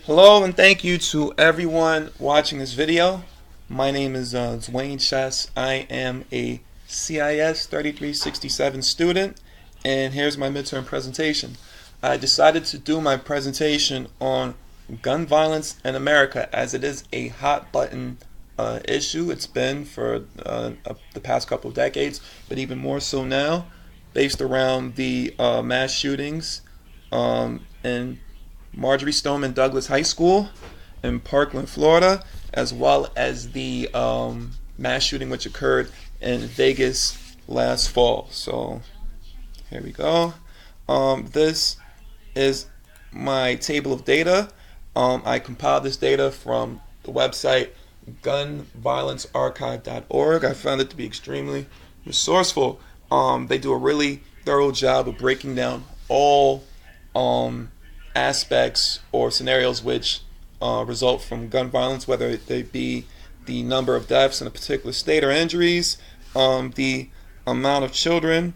Hello and thank you to everyone watching this video. My name is Dwayne. I am a CIS 3367 student, and here's my midterm presentation. I decided to do my presentation on gun violence in America as it is a hot button issue. It's been for the past couple of decades, but even more so now, based around the mass shootings in Marjorie Stoneman Douglas High School in Parkland, Florida, as well as the mass shooting which occurred in Vegas last fall. So here we go. This is my table of data. I compiled this data from the website gunviolencearchive.org. I found it to be extremely resourceful. They do a really thorough job of breaking down all um, aspects or scenarios which result from gun violence, whether they be the number of deaths in a particular state or injuries, the amount of children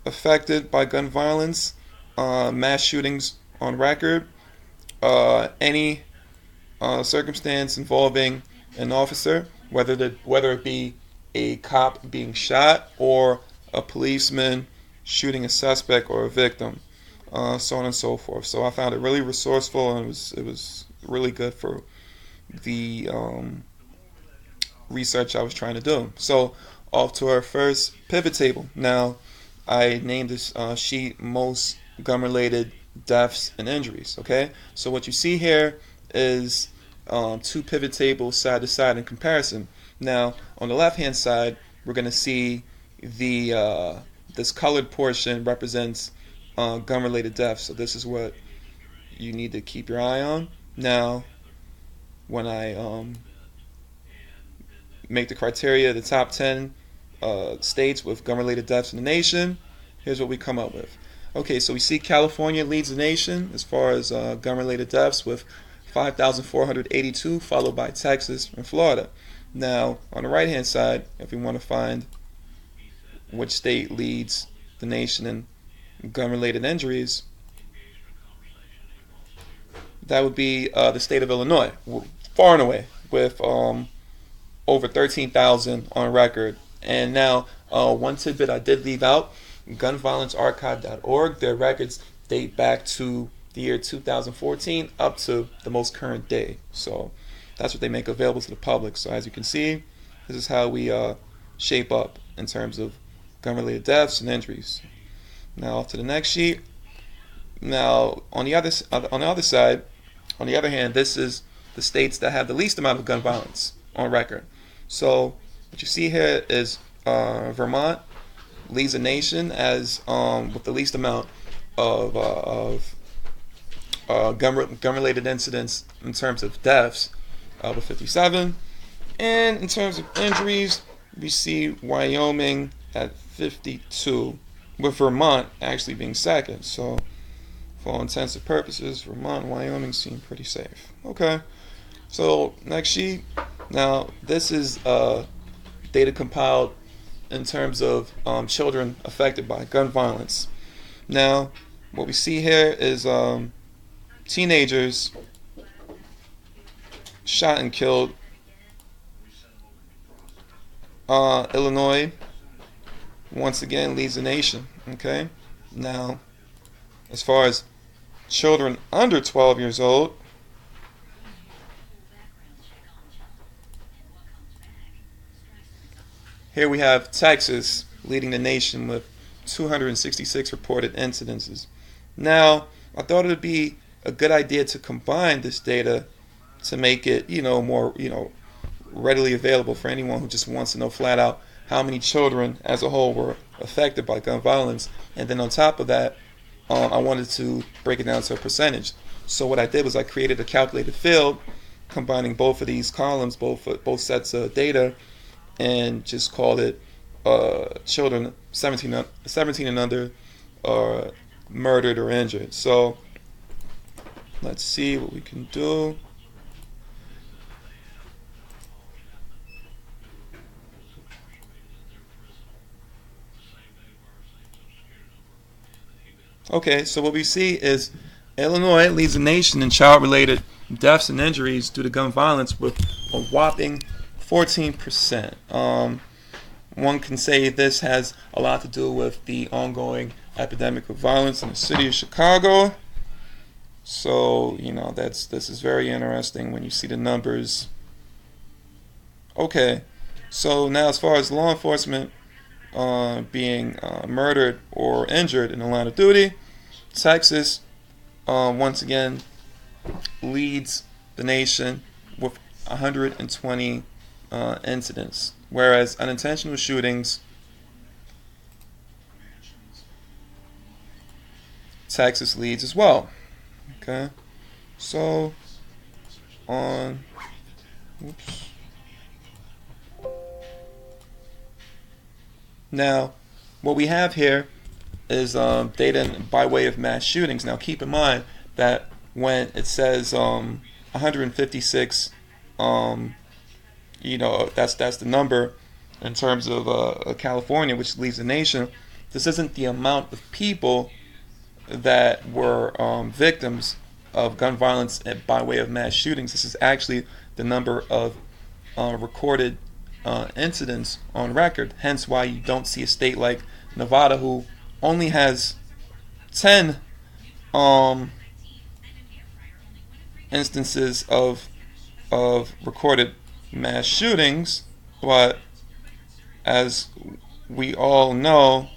affected by gun violence, mass shootings on record, any circumstance involving an officer, whether it be a cop being shot or a policeman shooting a suspect or a victim, so on and so forth. So I found it really resourceful, and it was really good for the research I was trying to do. So off to our first pivot table. Now I named this sheet most gun-related deaths and injuries. Okay, so what you see here is two pivot tables side to side in comparison. Now on the left-hand side, we're going to see the this colored portion represents gun-related deaths. So this is what you need to keep your eye on. Now, when I make the criteria, the top 10 states with gun-related deaths in the nation, here's what we come up with. Okay, so we see California leads the nation as far as gun-related deaths with 5,482, followed by Texas and Florida. Now, on the right-hand side, if we want to find which state leads the nation in gun-related injuries, that would be the state of Illinois, far and away, with over 13,000 on record. And now, one tidbit I did leave out, gunviolencearchive.org, their records date back to the year 2014 up to the most current day. So that's what they make available to the public. So as you can see, this is how we shape up in terms of gun-related deaths and injuries. Now to the next sheet. Now on the other side, on the other hand, this is the states that have the least amount of gun violence on record. So what you see here is Vermont leads the nation as with the least amount of gun-related incidents in terms of deaths, with 57. And in terms of injuries, we see Wyoming at 52, with Vermont actually being second. So for all intents and purposes, Vermont and Wyoming seem pretty safe. Okay, so next sheet. Now this is data compiled in terms of children affected by gun violence. Now what we see here is teenagers shot and killed. Illinois once again leads the nation. Okay, now as far as children under 12 years old, here we have Texas leading the nation with 266 reported incidences. Now, I thought it would be a good idea to combine this data to make it, more, readily available for anyone who just wants to know flat out how many children as a whole were affected by gun violence. And then on top of that, I wanted to break it down to a percentage. So what I did was I created a calculated field combining both of these columns, both sets of data, and just called it children 17 and under murdered or injured. So let's see what we can do. Okay, so what we see is Illinois leads the nation in child-related deaths and injuries due to gun violence with a whopping 14%. One can say this has a lot to do with the ongoing epidemic of violence in the city of Chicago. So, this is very interesting when you see the numbers. Okay, so now as far as law enforcement being murdered or injured in the line of duty, Texas once again leads the nation with 120 incidents, whereas unintentional shootings, Texas leads as well. Okay, so on, oops. Now, what we have here is data by way of mass shootings. Now, keep in mind that when it says 156, that's the number in terms of California, which leads the nation. This isn't the amount of people that were victims of gun violence by way of mass shootings. This is actually the number of recorded incidents on record. Hence why you don't see a state like Nevada, who only has 10 instances of recorded mass shootings, but as we all know,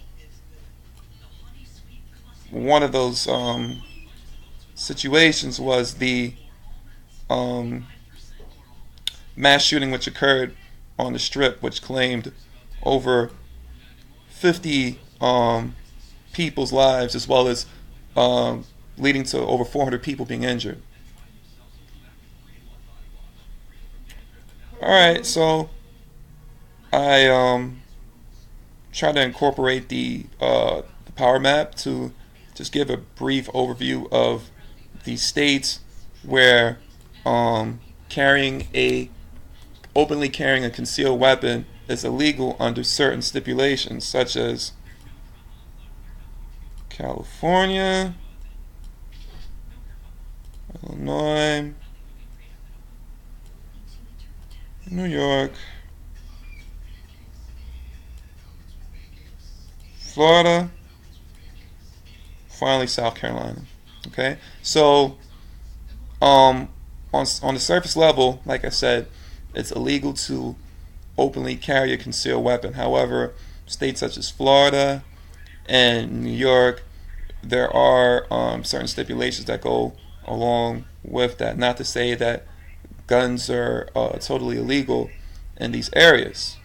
one of those situations was the mass shooting which occurred on the Strip, which claimed over 50 people's lives, as well as leading to over 400 people being injured. Alright, so I try to incorporate the power map to just give a brief overview of the states where openly carrying a concealed weapon is illegal under certain stipulations, such as California, Illinois, New York, Florida, finally South Carolina. Okay, so on the surface level, like I said, it's illegal to openly carry a concealed weapon. However, states such as Florida and New York, there are certain stipulations that go along with that. Not to say that guns are totally illegal in these areas.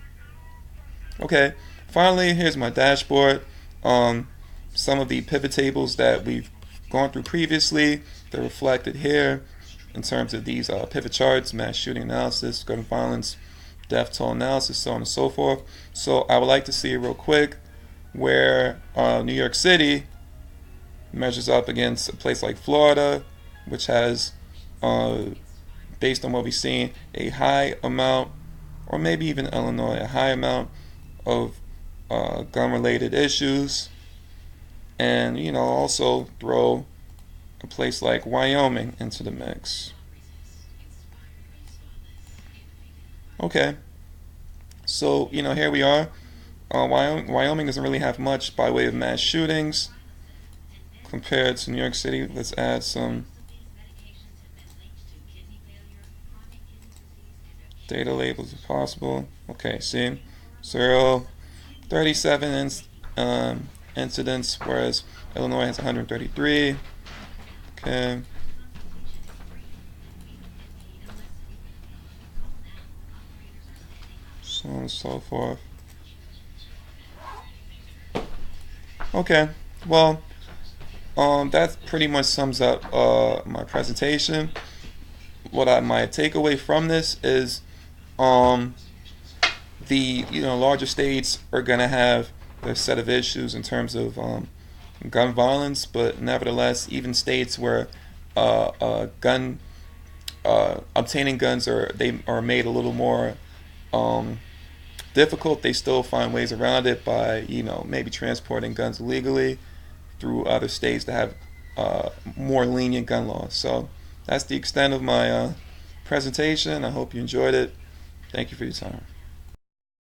Okay, finally, here's my dashboard. Some of the pivot tables that we've gone through previously, they're reflected here in terms of these pivot charts: mass shooting analysis, gun violence, death toll analysis, so on and so forth. So I would like to see real quick where New York City measures up against a place like Florida, which has, based on what we've seen, a high amount, or maybe even Illinois, a high amount of gun-related issues. And also throw a place like Wyoming into the mix. Okay, so here we are. Wyoming doesn't really have much by way of mass shootings compared to New York City. Let's add some data labels if possible. Okay, see, 37 incidents, whereas Illinois has 133. Okay. So on and so forth. Okay, well, that pretty much sums up my presentation. What my takeaway from this is, the larger states are gonna have their set of issues in terms of gun violence, but nevertheless, even states where obtaining guns are made a little more difficult, they still find ways around it by maybe transporting guns illegally through other states that have more lenient gun laws. So that's the extent of my presentation. I hope you enjoyed it. Thank you for your time.